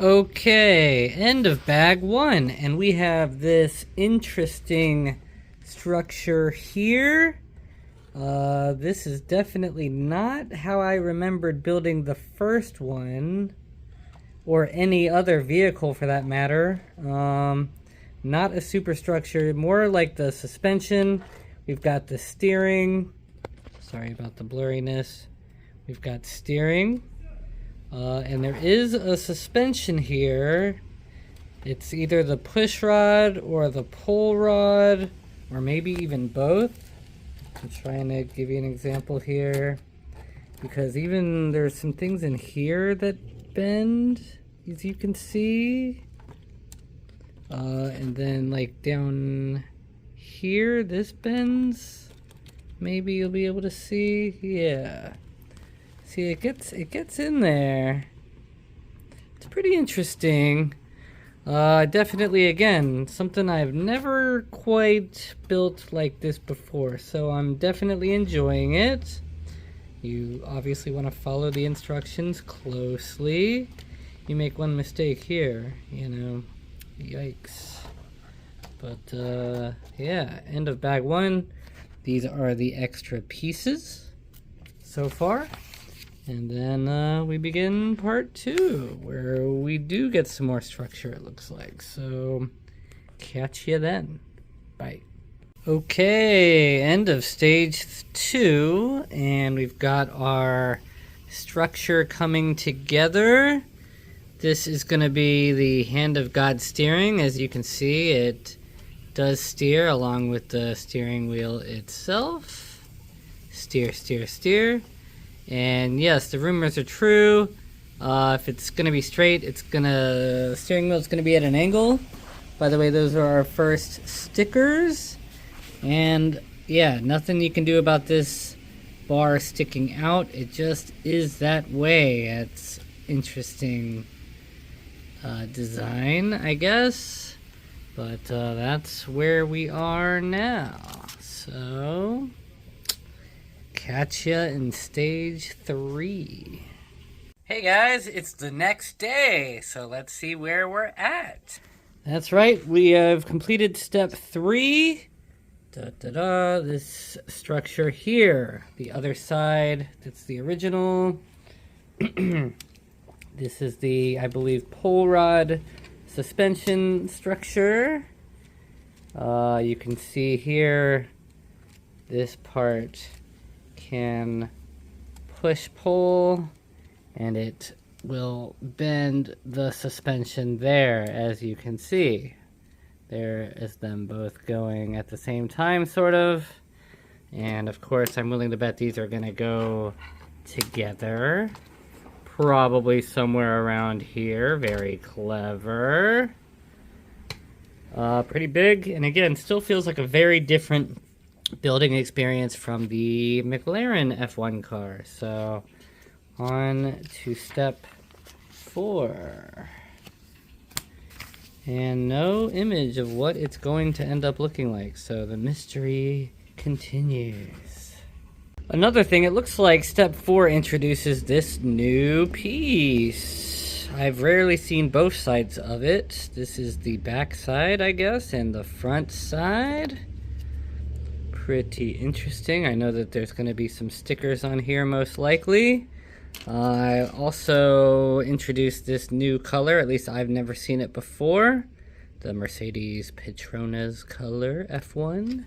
Okay, end of bag one, and we have this interesting structure here. This is definitely not how I remembered building the first one, or any other vehicle for that matter. Not a superstructure, more like the suspension. We've got the steering. Sorry about the blurriness. We've got steering. And there is a suspension here. It's either the push rod or the pull rod, or maybe even both. I'm trying to give you an example here, because even there's some things in here that bend, as you can see. And then like down here, this bends. Maybe you'll be able to see. Yeah. See, it gets in there. It's pretty interesting. Definitely, again, something I've never quite built like this before, so I'm definitely enjoying it. You obviously want to follow the instructions closely. You make one mistake here, you know, yikes. But yeah, end of bag one. These are the extra pieces so far. And then we begin part two, where we do get some more structure, it looks like. So, catch you then. Bye. Okay, end of stage two, and we've got our structure coming together. This is going to be the Hand of God steering. As you can see, it does steer along with the steering wheel itself. Steer, steer, steer. And yes, the rumors are true. If it's going to be straight, the steering wheel is going to be at an angle. By the way, those are our first stickers. And yeah, nothing you can do about this bar sticking out. It just is that way. It's interesting design, I guess. But that's where we are now. So catch ya in stage three. Hey guys, it's the next day, so let's see where we're at. That's right, we have completed step three. This structure here. The other side, that's the original. This is the, I believe, pull rod suspension structure. You can see here, this part can push pull, and it will bend the suspension there, as you can see. There is them both going at the same time, sort of. And of course, I'm willing to bet these are gonna go together. Probably somewhere around here. Very clever. Pretty big, and again, still feels like a very different building experience from the McLaren F1 car. So, on to step four. And no image of what it's going to end up looking like, so the mystery continues. Another thing, it looks like step four introduces this new piece. I've rarely seen both sides of it. This is the back side, I guess, and the front side. Pretty interesting. I know that there's going to be some stickers on here, most likely. I also introduced this new color, at least I've never seen it before. The Mercedes Petronas color F1.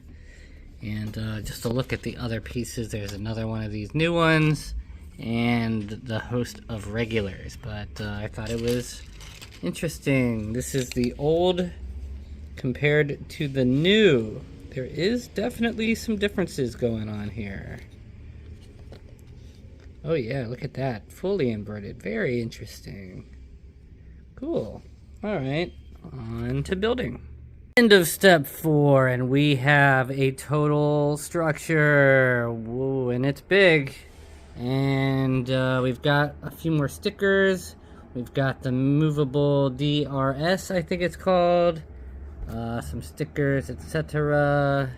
And just to look at the other pieces, there's another one of these new ones, and the host of regulars. But I thought it was interesting. This is the old compared to the new. There is definitely some differences going on here. Oh yeah, look at that. Fully inverted. Very interesting. Cool. Alright, on to building. End of step four, and we have a total structure. Whoa, and it's big. And we've got a few more stickers. We've got the movable DRS, I think it's called. Some stickers, etc.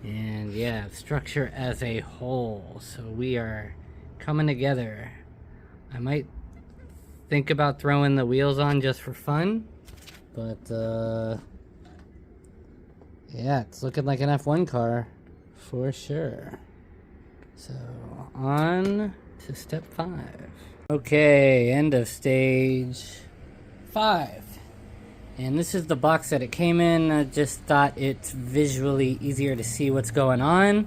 And yeah, structure as a whole. So we are coming together. I might think about throwing the wheels on just for fun. But, yeah, it's looking like an F1 car for sure. So, on to step 5. Okay, end of stage 5. And this is the box that it came in. I just thought it's visually easier to see what's going on.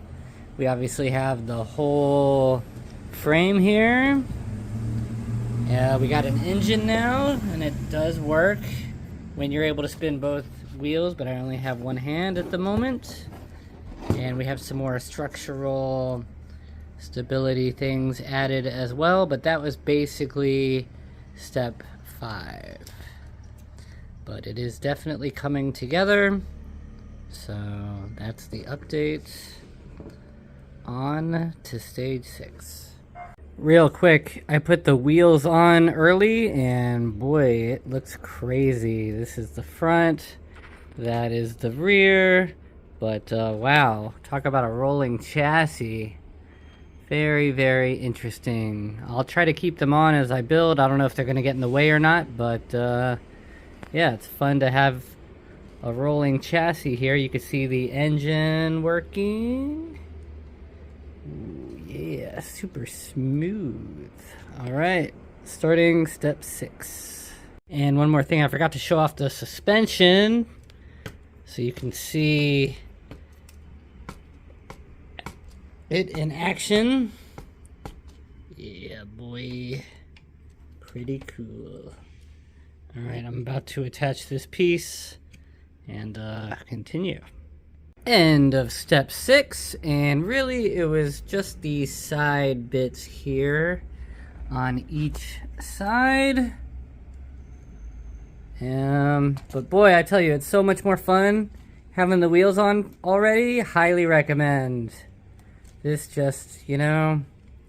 We obviously have the whole frame here. Yeah, we got an engine now, and it does work when you're able to spin both wheels, but I only have one hand at the moment. And we have some more structural stability things added as well, but that was basically step 5. But it is definitely coming together, so that's the update. On to stage 6. Real quick, I put the wheels on early, and boy, it looks crazy. This is the front, that is the rear, but wow, talk about a rolling chassis. Very, very interesting. I'll try to keep them on as I build. I don't know if they're going to get in the way or not, but yeah, it's fun to have a rolling chassis here. You can see the engine working. Ooh, yeah, super smooth. All right, starting step 6. And one more thing, I forgot to show off the suspension so you can see it in action. Yeah, boy, pretty cool. All right, I'm about to attach this piece and continue. End of step 6, and really it was just these side bits here on each side. But boy, I tell you, it's so much more fun having the wheels on already. Highly recommend. This just, you know,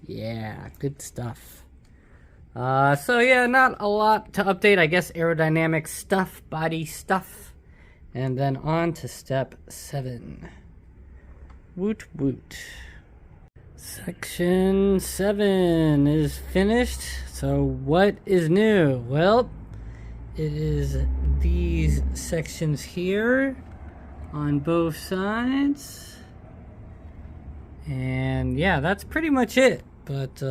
yeah, good stuff. So yeah, not a lot to update. I guess aerodynamic stuff, body stuff. And then on to step 7. Woot woot. Section 7 is finished. So what is new? Well, it is these sections here on both sides. And yeah, that's pretty much it. But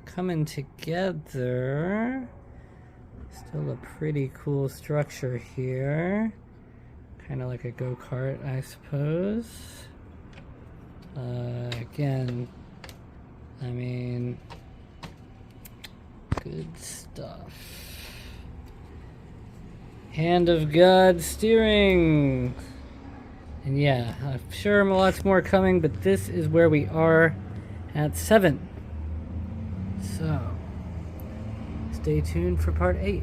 coming together, still a pretty cool structure here. Kind of like a go-kart, I suppose. Again, I mean, good stuff. Hand of God steering. And yeah, I'm sure lots more coming, but this is where we are at 7. So, stay tuned for part 8.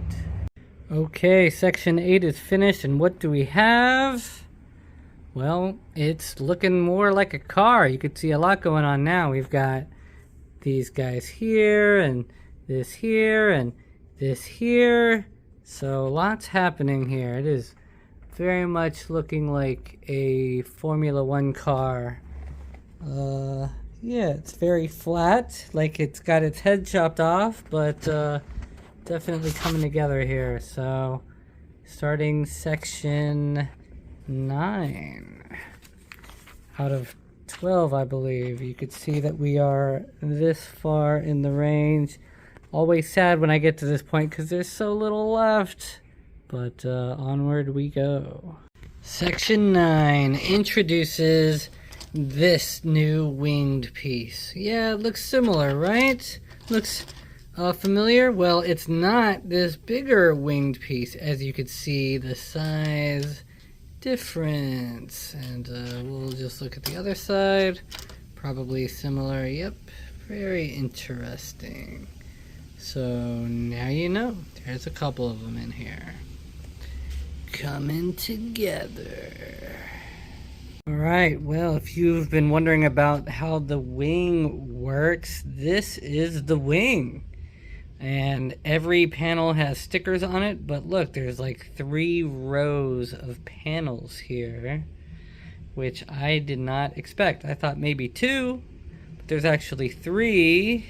Okay, section 8 is finished, and what do we have? Well, it's looking more like a car. You can see a lot going on now. We've got these guys here, and this here, and this here. So lots happening here. It is very much looking like a Formula 1 car. Yeah, it's very flat, like it's got its head chopped off, but definitely coming together here. So starting section 9 out of 12, I believe. You could see that we are this far in the range. Always sad when I get to this point because there's so little left, but onward we go. Section 9 introduces this new winged piece. Yeah, it looks similar, right? Looks familiar? Well, it's not this bigger winged piece. As you can see, the size difference. And we'll just look at the other side. Probably similar. Yep, very interesting. So now you know. There's a couple of them in here. Coming together. Alright, well, if you've been wondering about how the wing works, this is the wing. And every panel has stickers on it, but look, there's like 3 rows of panels here, which I did not expect. I thought maybe 2, but there's actually 3,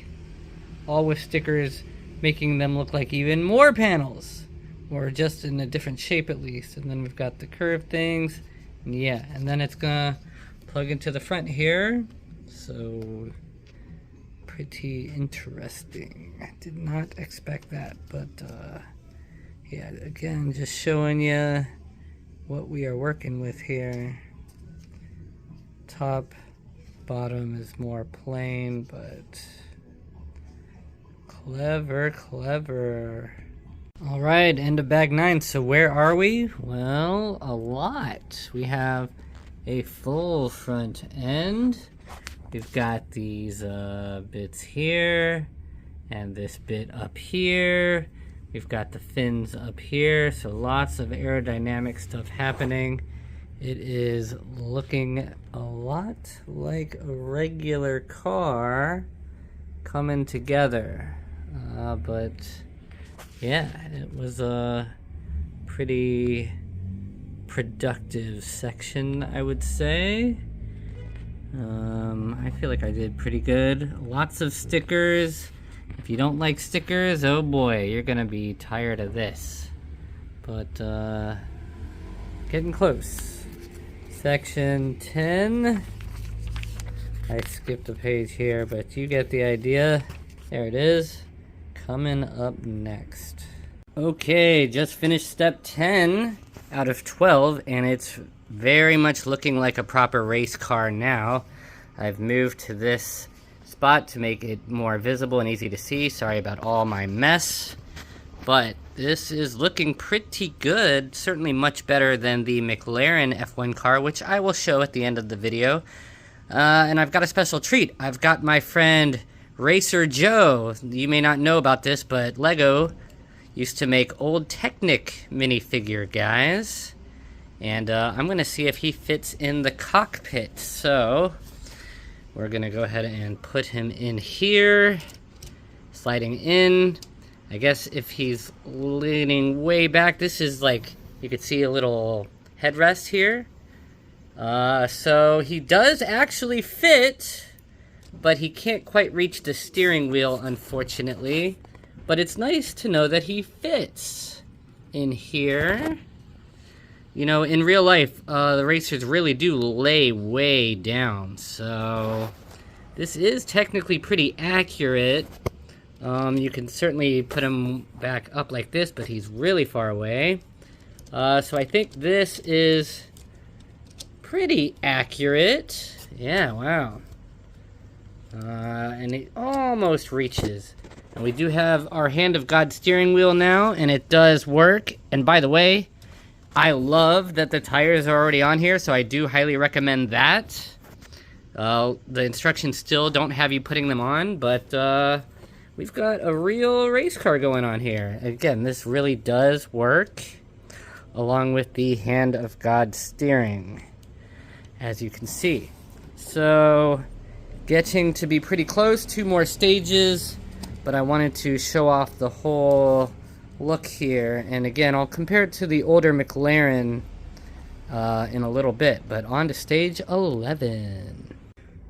all with stickers making them look like even more panels, or just in a different shape at least. And then we've got the curved things, and yeah, and then it's gonna plug into the front here. So pretty interesting. I did not expect that, but yeah, again, just showing you what we are working with here. Top, bottom is more plain, but clever, clever. All right, end of bag 9. So where are we? Well, a lot. We have a full front end. We've got these bits here, and this bit up here. We've got the fins up here, so lots of aerodynamic stuff happening. It is looking a lot like a regular car coming together. But yeah, it was a pretty productive section, I would say. I feel like I did pretty good. Lots of stickers. If you don't like stickers, oh boy, you're gonna be tired of this. But getting close. Section 10. I skipped a page here, but you get the idea. There it is. Coming up next. Okay, just finished step 10 out of 12, and it's very much looking like a proper race car now. I've moved to this spot to make it more visible and easy to see. Sorry about all my mess, but this is looking pretty good. Certainly much better than the McLaren F1 car, which I will show at the end of the video. And I've got a special treat. I've got my friend Racer Joe. You may not know about this, but Lego used to make old Technic minifigure guys. And I'm going to see if he fits in the cockpit. So we're going to go ahead and put him in here. Sliding in. I guess if he's leaning way back, this is like, you could see a little headrest here. So he does actually fit, but he can't quite reach the steering wheel, unfortunately. But it's nice to know that he fits in here. You know, in real life, the racers really do lay way down, so this is technically pretty accurate. You can certainly put him back up like this, but he's really far away. So I think this is pretty accurate. Yeah, wow. And it almost reaches. And we do have our Hand of God steering wheel now, and it does work. And by the way, I love that the tires are already on here, so I do highly recommend that. The instructions still don't have you putting them on, but we've got a real race car going on here. Again, this really does work, along with the Hand of God steering, as you can see. So, getting to be pretty close, 2 more stages, but I wanted to show off the whole look here. And again, I'll compare it to the older McLaren in a little bit, but on to stage 11.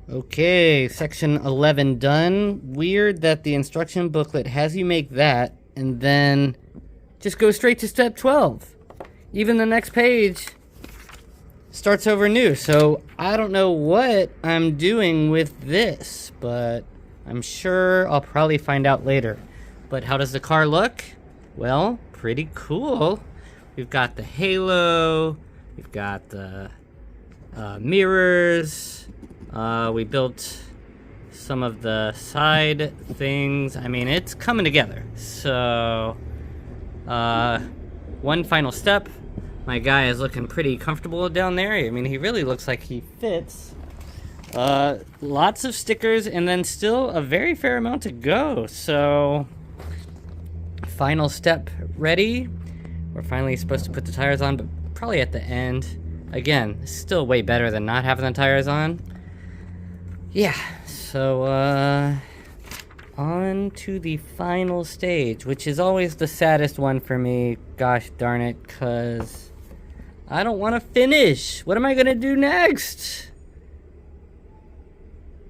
Okay, section 11 done. Weird that the instruction booklet has you make that and then just go straight to step 12. Even the next page starts over new. So I don't know what I'm doing with this, but I'm sure I'll probably find out later. But how does the car look? Well, pretty cool. We've got the halo, we've got the mirrors, we built some of the side things. I mean, it's coming together. So, one final step. My guy is looking pretty comfortable down there. I mean, he really looks like he fits. Lots of stickers, and then still a very fair amount to go. So, final step ready. We're finally supposed to put the tires on, but probably at the end. Again, still way better than not having the tires on. Yeah, so on to the final stage, which is always the saddest one for me. Gosh darn it, because I don't want to finish. What am I going to do next?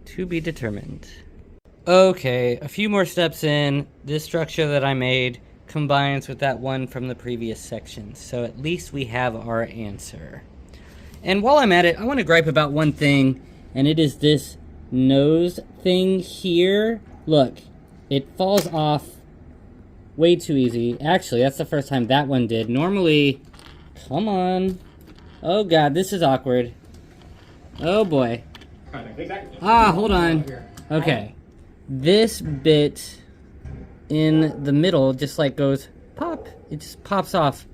To be determined. Okay, a few more steps in. This structure that I made combines with that one from the previous section, so at least we have our answer. And while I'm at it, I want to gripe about one thing, and it is this nose thing here. Look, it falls off way too easy. Actually, that's the first time that one did. Normally, come on. Oh god, this is awkward. Oh boy. Ah, hold on. Okay. This bit in the middle just like goes pop. It just pops off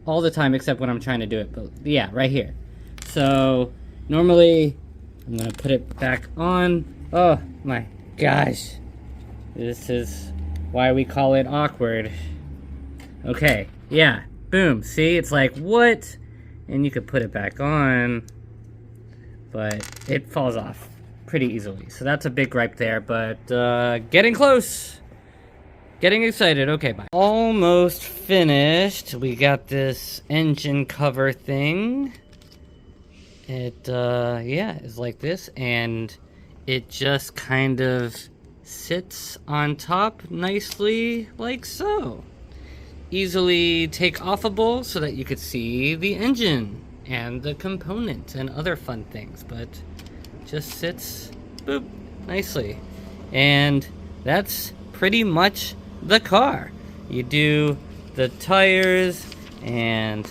all the time except when I'm trying to do it. But yeah, right here. So normally I'm gonna put it back on. Oh my gosh. This is why we call it awkward. Okay, yeah, boom. See, it's like, what? And you could put it back on, but it falls off pretty easily. So that's a big gripe there, but getting close. Getting excited. Okay, bye. Almost finished. We got this engine cover thing. It, yeah, is like this, and it just kind of sits on top nicely, like so. Easily take offable so that you could see the engine and the component and other fun things, but just sits, boop, nicely. And that's pretty much the car. You do the tires and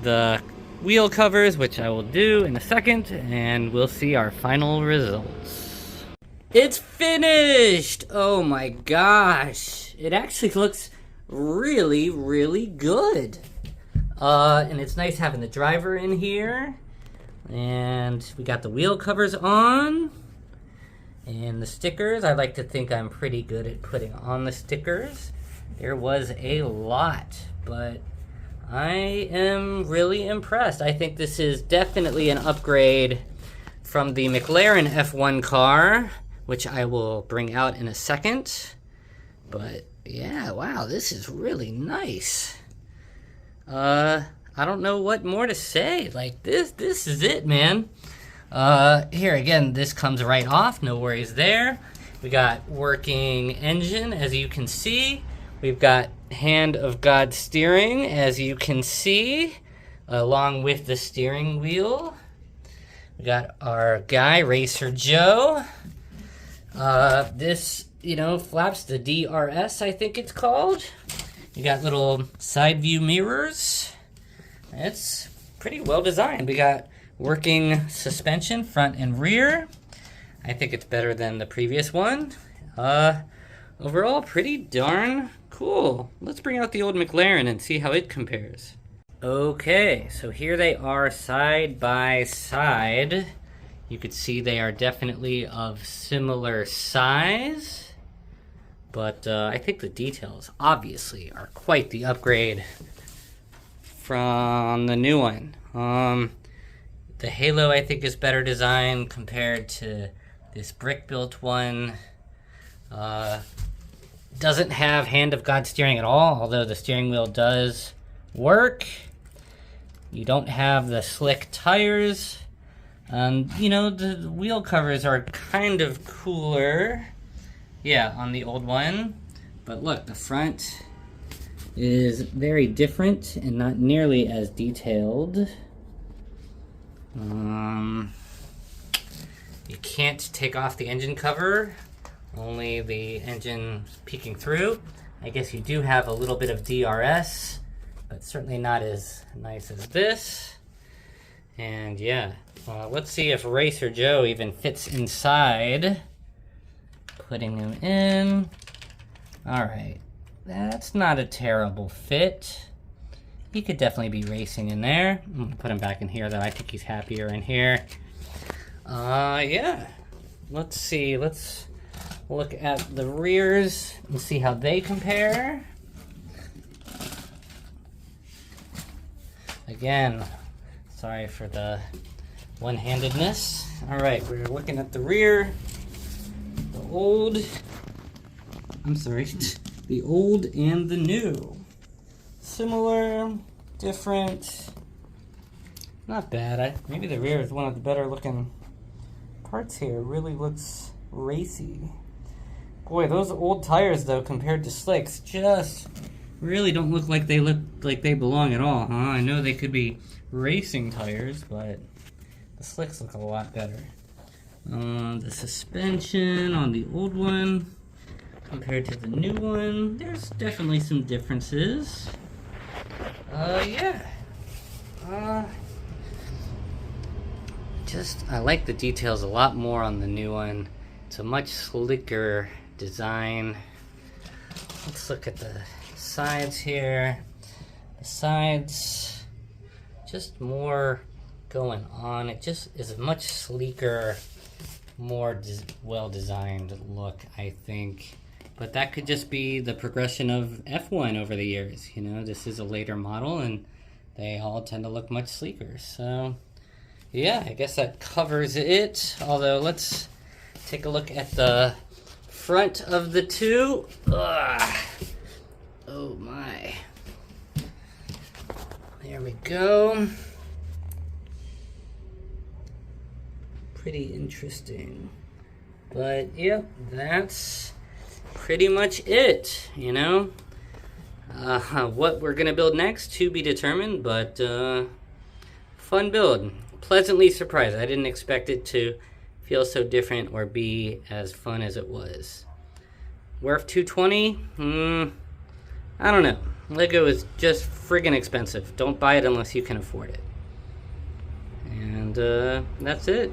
the wheel covers, which I will do in a second, and we'll see our final results. It's finished! Oh my gosh. It actually looks really, really good. And it's nice having the driver in here. And we got the wheel covers on. And the stickers, I like to think I'm pretty good at putting on the stickers. There was a lot, but I am really impressed. I think this is definitely an upgrade from the McLaren F1 car, which I will bring out in a second. But yeah, wow, this is really nice. I don't know what more to say. Like, this is it, man. Here again, this comes right off, no worries there. We got working engine, as you can see. We've got hand of God steering, as you can see, along with the steering wheel. We got our guy, Racer Joe. This, you know, flaps, the DRS, I think it's called. You got little side view mirrors. It's pretty well designed. We got working suspension, front and rear. I think it's better than the previous one. Overall, pretty darn cool. Let's bring out the old McLaren and see how it compares. Okay, so here they are side by side. You could see they are definitely of similar size, but I think the details obviously are quite the upgrade from the new one. The halo, I think, is better designed compared to this brick-built one. Doesn't have hand of God steering at all, although the steering wheel does work. You don't have the slick tires. You know, the wheel covers are kind of cooler. Yeah, on the old one. But look, the front is very different and not nearly as detailed. You can't take off the engine cover, only the engine peeking through. I guess you do have a little bit of DRS, but certainly not as nice as this. And yeah, let's see if Racer Joe even fits inside. Putting him in. Alright, that's not a terrible fit. He could definitely be racing in there. I'm gonna put him back in here though. I think he's happier in here. Yeah. Let's see. Let's look at the rears and see how they compare. Again, sorry for the one-handedness. Alright, we're looking at the rear. The old and the new. Similar, different, not bad. Maybe the rear is one of the better looking parts here. It really looks racy. Boy, those old tires though, compared to slicks, just really don't look like they belong at all, huh? I know they could be racing tires, but the slicks look a lot better. The suspension on the old one compared to the new one, there's definitely some differences. Yeah. I like the details a lot more on the new one. It's a much slicker design. Let's look at the sides here. The sides, just more going on. It just is a much sleeker, more well-designed look, I think. But that could just be the progression of F1 over the years. You know, this is a later model and they all tend to look much sleeker. So, yeah, I guess that covers it. Although, let's take a look at the front of the two. Ugh. Oh my. There we go. Pretty interesting. But, yep, that's pretty much it, you know. What we're gonna build next, to be determined, but fun build. Pleasantly surprised. I didn't expect it to feel so different or be as fun as it was. Worth 220? I don't know. Lego is just friggin' expensive. Don't buy it unless you can afford it. And that's it.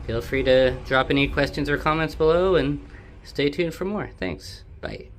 Feel free to drop any questions or comments below and stay tuned for more. Thanks. Bye.